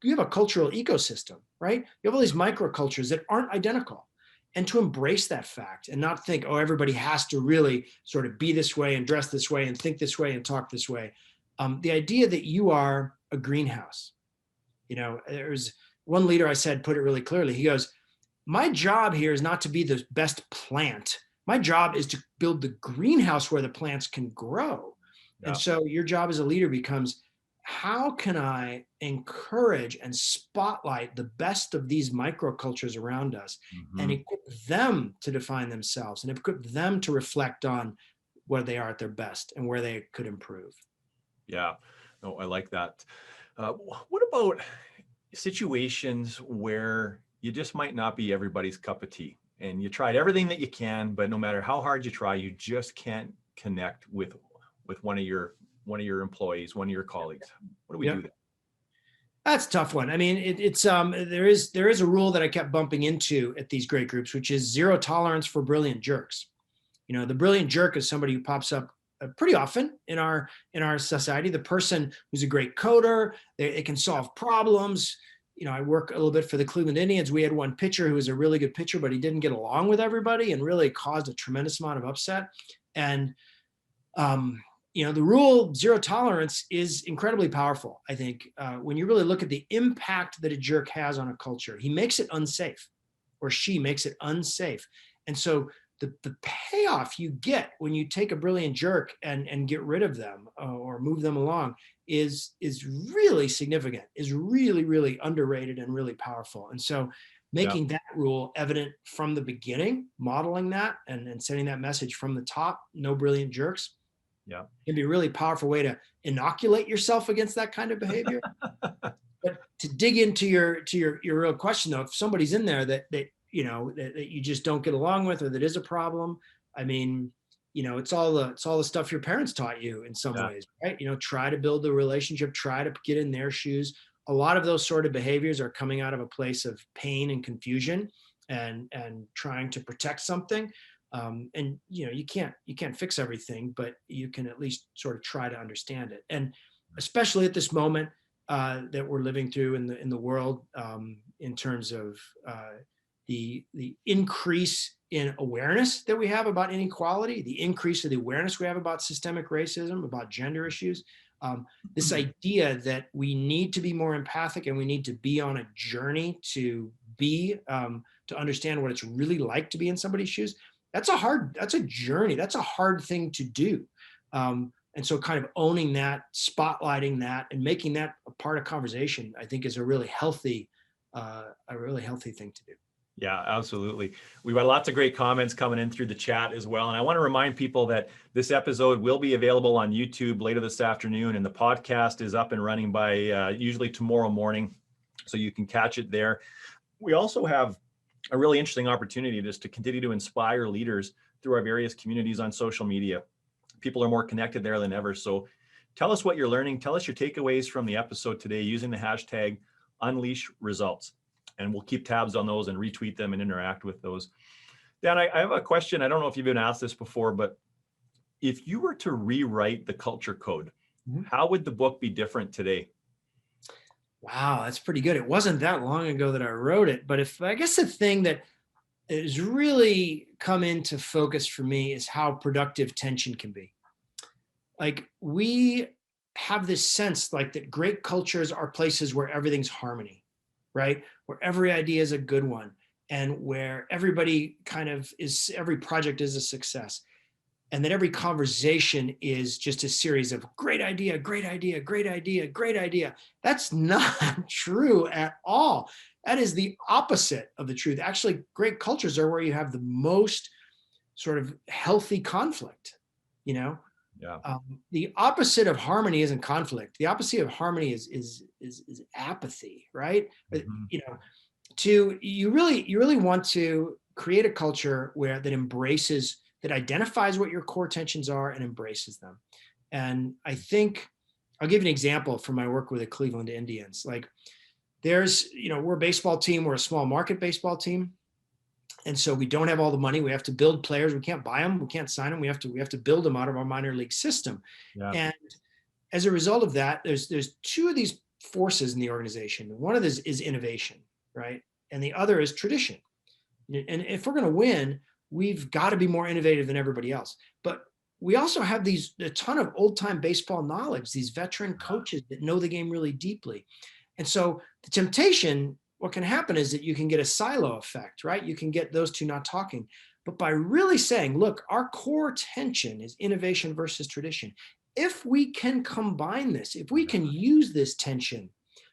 have a cultural ecosystem, right? You have all these microcultures that aren't identical. and to embrace that fact and not think, oh, everybody has to really sort of be this way and dress this way and think this way and talk this way. The idea that you are a greenhouse. There's one leader I said put it really clearly. He goes, my job here is not to be the best plant. My job is to build the greenhouse where the plants can grow. Yeah. And so your job as a leader becomes, how can I encourage and spotlight the best of these microcultures around us and equip them to define themselves and equip them to reflect on where they are at their best and where they could improve? Yeah, no, I like that. What about situations where you just might not be everybody's cup of tea and you tried everything that you can, but no matter how hard you try, you just can't connect with one of your employees, one of your colleagues? What do we do there? That's a tough one. I mean, there is a rule that I kept bumping into at these great groups, which is zero tolerance for brilliant jerks. The brilliant jerk is somebody who pops up pretty often in our society. The person who's a great coder, they can solve problems. I work a little bit for the Cleveland Indians. We had one pitcher who was a really good pitcher, but he didn't get along with everybody and really caused a tremendous amount of upset. And the rule zero tolerance is incredibly powerful. I think when you really look at the impact that a jerk has on a culture, he makes it unsafe, or she makes it unsafe. And so the payoff you get when you take a brilliant jerk and get rid of them or move them along is really significant, is really, really underrated and really powerful. And so making that rule evident from the beginning, modeling that and sending that message from the top, no brilliant jerks, can be a really powerful way to inoculate yourself against that kind of behavior. But to dig into your real question, though, if somebody's in there that you just don't get along with, or that is a problem, I mean, it's all the stuff your parents taught you in some ways, right? Try to build a relationship, try to get in their shoes. A lot of those sort of behaviors are coming out of a place of pain and confusion and trying to protect something. And you can't fix everything, but you can at least sort of try to understand it. And especially at this moment that we're living through in the world, in terms of the increase in awareness that we have about inequality, the increase of the awareness we have about systemic racism, about gender issues, this idea that we need to be more empathic and we need to be on a journey to understand what it's really like to be in somebody's shoes. That's a journey. That's a hard thing to do. And so kind of owning that, spotlighting that, and making that a part of conversation, I think is a really healthy thing to do. Yeah, absolutely. We've got lots of great comments coming in through the chat as well. And I want to remind people that this episode will be available on YouTube later this afternoon, and the podcast is up and running by usually tomorrow morning, so you can catch it there. We also have a really interesting opportunity just to continue to inspire leaders through our various communities on social media. People are more connected there than ever. So tell us what you're learning. Tell us your takeaways from the episode today using the hashtag #UnleashResults. And we'll keep tabs on those and retweet them and interact with those. Dan, I have a question. I don't know if you've been asked this before, but if you were to rewrite the culture code, how would the book be different today? Wow, that's pretty good. It wasn't that long ago that I wrote it, but I guess the thing that has really come into focus for me is how productive tension can be. Like, we have this sense like that great cultures are places where everything's harmony, right? Where every idea is a good one and where everybody every project is a success. And that every conversation is just a series of great idea, great idea, great idea, great idea. That's not true at all. That is the opposite of the truth. Actually, great cultures are where you have the most sort of healthy conflict, Yeah. The opposite of harmony isn't conflict. The opposite of harmony is apathy, right? Mm-hmm. You really want to create a culture that identifies what your core tensions are and embraces them. And I think I'll give you an example from my work with the Cleveland Indians. Like, we're a baseball team, we're a small market baseball team. And so we don't have all the money. We have to build players. We can't buy them. We can't sign them. We have to build them out of our minor league system. Yeah. And as a result of that, there's two of these forces in the organization. One of this is innovation, right? And the other is tradition. And if we're going to win, we've got to be more innovative than everybody else. But we also have a ton of old time baseball knowledge, these veteran coaches that know the game really deeply. And so the temptation, what can happen is that you can get a silo effect, right? You can get those two not talking. But by really saying, look, our core tension is innovation versus tradition. If we can combine this, if we can use this tension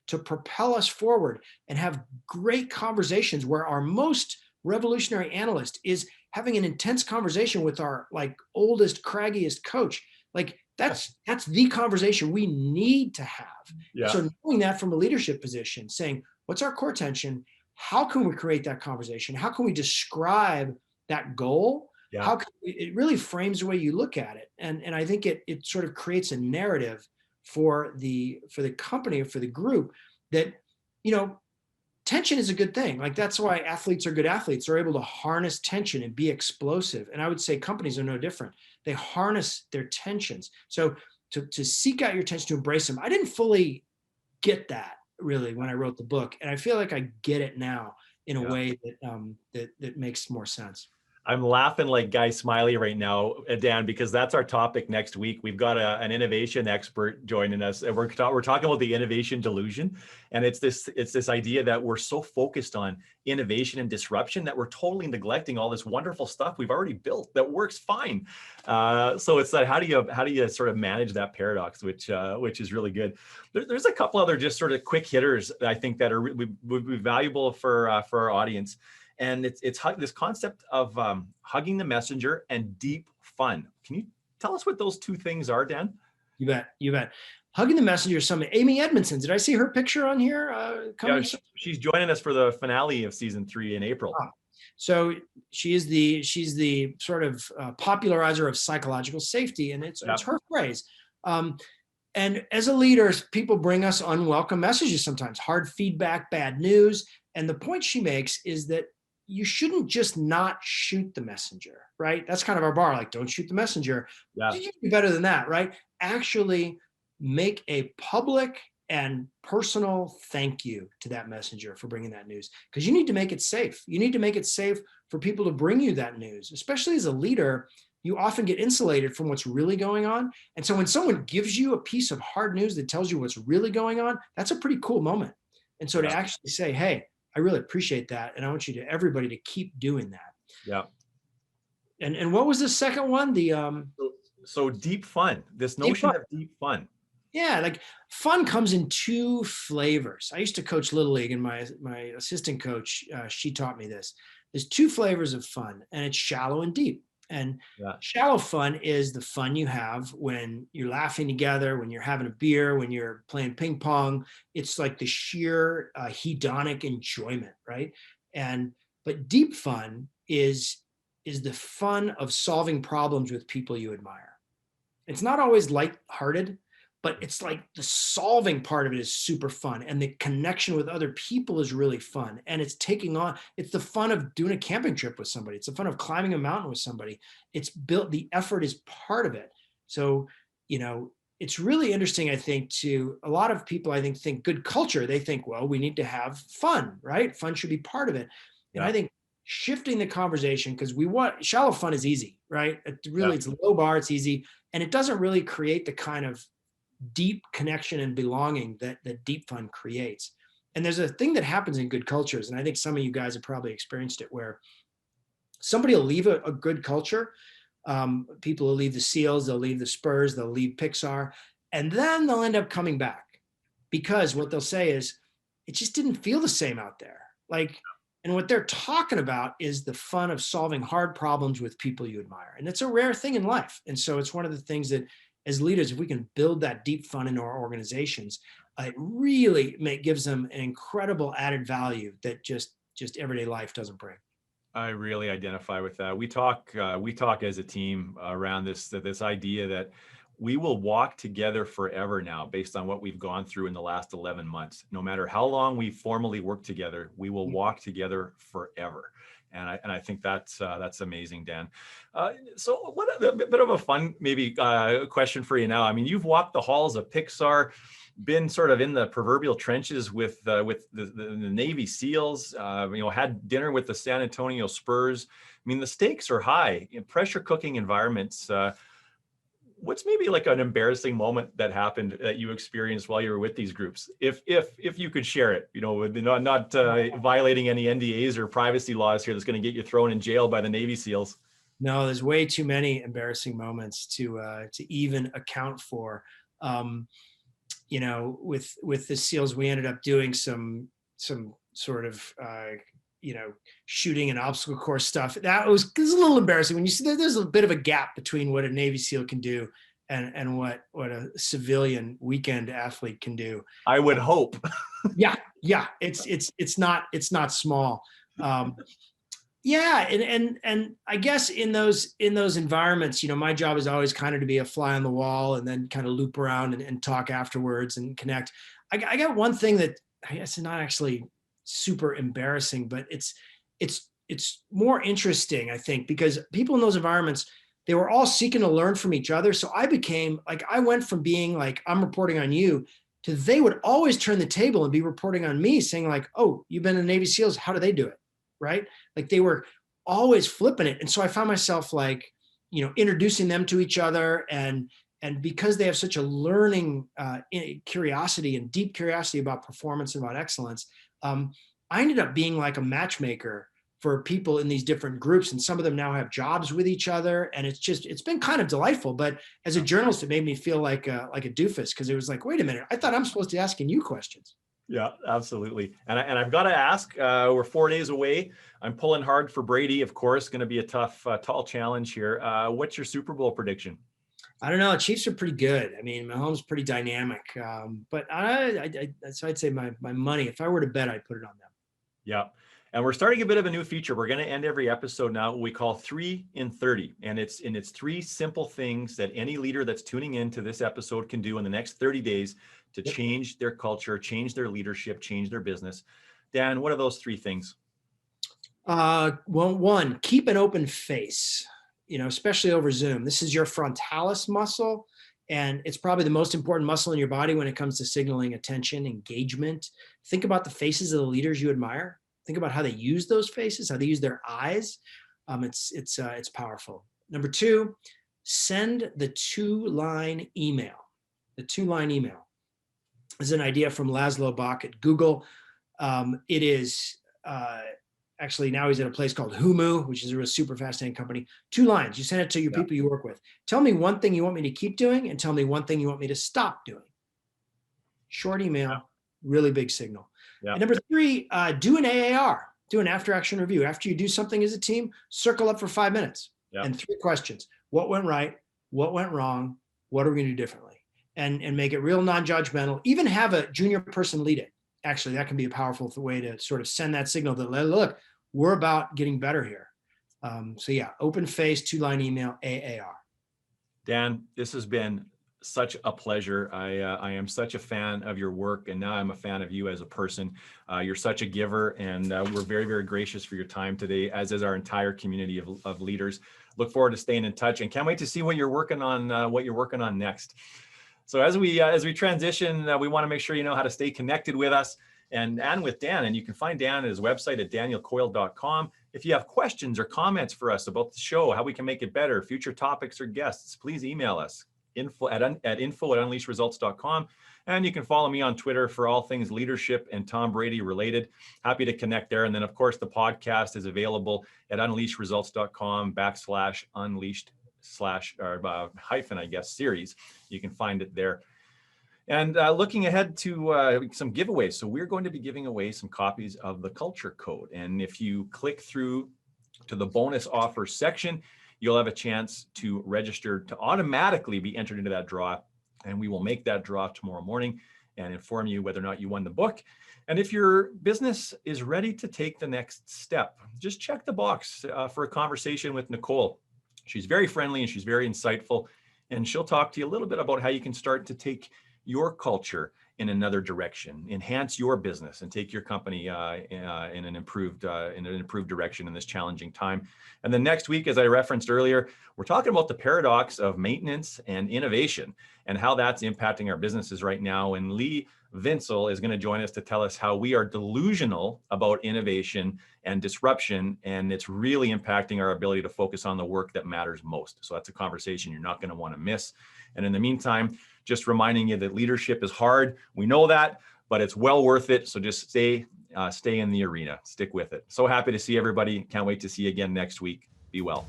to propel us forward and have great conversations where our most revolutionary analyst is having an intense conversation with our like oldest, craggiest coach, like that's the conversation we need to have. Yeah. So knowing that from a leadership position, saying, what's our core tension? How can we create that conversation? How can we describe that goal? Yeah. How can it really frames the way you look at it? And I think it sort of creates a narrative for the company or for the group that, you know, tension is a good thing. Like that's why athletes are good athletes. They're able to harness tension and be explosive. And I would say companies are no different. They harness their tensions. So to seek out your tension, to embrace them. I didn't fully get that really when I wrote the book. And I feel like I get it now in a way that makes more sense. I'm laughing like Guy Smiley right now, Dan, because that's our topic next week. We've got an innovation expert joining us, and we're talking about the innovation delusion. And it's this idea that we're so focused on innovation and disruption that we're totally neglecting all this wonderful stuff we've already built that works fine. So it's that how do you sort of manage that paradox, which is really good. There's a couple other just sort of quick hitters that I think that would be valuable for our audience. And it's this concept of hugging the messenger and deep fun. Can you tell us what those two things are, Dan? You bet. Hugging the messenger. Amy Edmondson. Did I see her picture on here? Yeah, she's joining us for the finale of season 3 in April. So she's the sort of popularizer of psychological safety, and it's her phrase. And as a leader, people bring us unwelcome messages sometimes, hard feedback, bad news. And the point she makes is that you shouldn't just not shoot the messenger, right? That's kind of our bar, like don't shoot the messenger. Yeah. You can do better than that, right? Actually make a public and personal thank you to that messenger for bringing that news, because you need to make it safe. You need to make it safe for people to bring you that news, especially as a leader. You often get insulated from what's really going on. And so when someone gives you a piece of hard news that tells you what's really going on, that's a pretty cool moment. And so to actually say, hey, I really appreciate that. And I want everybody to keep doing that. Yeah. And what was the second one? So deep fun, this notion of deep fun. Yeah, like fun comes in two flavors. I used to coach Little League, and my assistant coach, she taught me this. There's two flavors of fun, and it's shallow and deep. And shallow fun is the fun you have when you're laughing together, when you're having a beer, when you're playing ping pong. It's like the sheer hedonic enjoyment, right? But deep fun is the fun of solving problems with people you admire. It's not always lighthearted, but it's like the solving part of it is super fun. And the connection with other people is really fun. And it's the fun of doing a camping trip with somebody. It's the fun of climbing a mountain with somebody. The effort is part of it. So, it's really interesting, I think, to a lot of people, I think good culture, they think, well, we need to have fun, right? Fun should be part of it. And I think shifting the conversation, because shallow fun is easy, right? It's a low bar, it's easy. And it doesn't really create the kind of deep connection and belonging that deep fun creates. And there's a thing that happens in good cultures, and I think some of you guys have probably experienced it, where somebody will leave a good culture. People will leave the SEALs, they'll leave the Spurs, they'll leave Pixar, and then they'll end up coming back, because what they'll say is, it just didn't feel the same out there. And what they're talking about is the fun of solving hard problems with people you admire. And it's a rare thing in life. And so it's one of the things that, as leaders, if we can build that deep fun into our organizations, it really gives them an incredible added value that just everyday life doesn't bring. I really identify with that. We talk as a team around this idea that we will walk together forever now, based on what we've gone through in the last 11 months. No matter how long we formally work together, we will walk together forever. And I think that's amazing, Dan. So what a bit of a fun maybe question for you now. I mean, you've walked the halls of Pixar, been sort of in the proverbial trenches with the Navy SEALs, had dinner with the San Antonio Spurs. I mean, the stakes are high in pressure cooking environments. What's maybe like an embarrassing moment that happened that you experienced while you were with these groups? If you could share it, with not violating any NDAs or privacy laws here that's going to get you thrown in jail by the Navy SEAls. No, there's way too many embarrassing moments to even account for. With the SEALs, we ended up doing some sort of shooting and obstacle course stuff. It was a little embarrassing when you see there's a bit of a gap between what a Navy SEAL can do and what a civilian weekend athlete can do. I would hope. Yeah, it's not small. Yeah, and I guess in those environments, my job is always kind of to be a fly on the wall and then kind of loop around and talk afterwards and connect. I got one thing that I guess is not actually super embarrassing, but it's more interesting, I think, because people in those environments, they were all seeking to learn from each other. So I went from being like, I'm reporting on you, to they would always turn the table and be reporting on me, saying like, oh, you've been in the Navy SEALs, how do they do it? Right? Like they were always flipping it. And so I found myself like, introducing them to each other. And because they have such a learning curiosity and deep curiosity about performance and about excellence, I ended up being like a matchmaker for people in these different groups. And some of them now have jobs with each other. And it's been kind of delightful. But as a journalist, it made me feel like a doofus, because it was like, wait a minute, I thought I'm supposed to be asking you questions. Yeah, absolutely. And I've got to ask, we're 4 days away. I'm pulling hard for Brady, of course, going to be a tough, tall challenge here. What's your Super Bowl prediction? I don't know. Chiefs are pretty good. I mean, Mahomes pretty dynamic. But so I'd say my money, if I were to bet, I'd put it on them. Yeah. And we're starting a bit of a new feature. We're going to end every episode now what we call 3 in 30. And it's 3 simple things that any leader that's tuning into this episode can do in the next 30 days to change their culture, change their leadership, change their business. Dan, what are those 3 things? Well, one, keep an open face, especially over Zoom. This is your frontalis muscle, and it's probably the most important muscle in your body when it comes to signaling attention, engagement. Think about the faces of the leaders you admire. Think about how they use those faces, how they use their eyes. It's powerful. Number 2, send the 2-line email. The 2-line email is an idea from Laszlo Bock at Google. It is actually now he's at a place called Humu, which is a real super fascinating company. 2 lines. You send it to your people you work with. Tell me one thing you want me to keep doing, and tell me one thing you want me to stop doing. Short email, really big signal. Yeah. And number 3, do an AAR, do an after action review. After you do something as a team, circle up for 5 minutes and 3 questions. What went right? What went wrong? What are we going to do differently? And make it real non-judgmental. Even have a junior person lead it. Actually, that can be a powerful way to sort of send that signal that, look, we're about getting better here. So yeah, open face, 2-line email, AAR. Dan, this has been such a pleasure. I am such a fan of your work, and now I'm a fan of you as a person. You're such a giver, and we're very, very gracious for your time today, as is our entire community of leaders. Look forward to staying in touch, and can't wait to see what you're working on next. So as we transition, we want to make sure you know how to stay connected with us and with Dan. And you can find Dan at his website at danielcoyle.com. If you have questions or comments for us about the show, how we can make it better, future topics or guests, please email us info@unleashresults.com. And you can follow me on Twitter for all things leadership and Tom Brady related. Happy to connect there. And then of course the podcast is available at unleashresults.com/unleashed/ hyphen, I guess, series. You can find it there. And looking ahead to some giveaways. So we're going to be giving away some copies of the Culture Code. And if you click through to the bonus offer section, you'll have a chance to register to automatically be entered into that draw. And we will make that draw tomorrow morning and inform you whether or not you won the book. And if your business is ready to take the next step, just check the box for a conversation with Nicole. She's very friendly and she's very insightful. And she'll talk to you a little bit about how you can start to take your culture in another direction, enhance your business and take your company in an improved direction in this challenging time. And then next week, as I referenced earlier, we're talking about the paradox of maintenance and innovation and how that's impacting our businesses right now. And Lee Vinsel is going to join us to tell us how we are delusional about innovation and disruption, and it's really impacting our ability to focus on the work that matters most. So that's a conversation you're not going to want to miss. And in the meantime, just reminding you that leadership is hard. We know that, but it's well worth it. So just stay in the arena, stick with it. So happy to see everybody. Can't wait to see you again next week. Be well.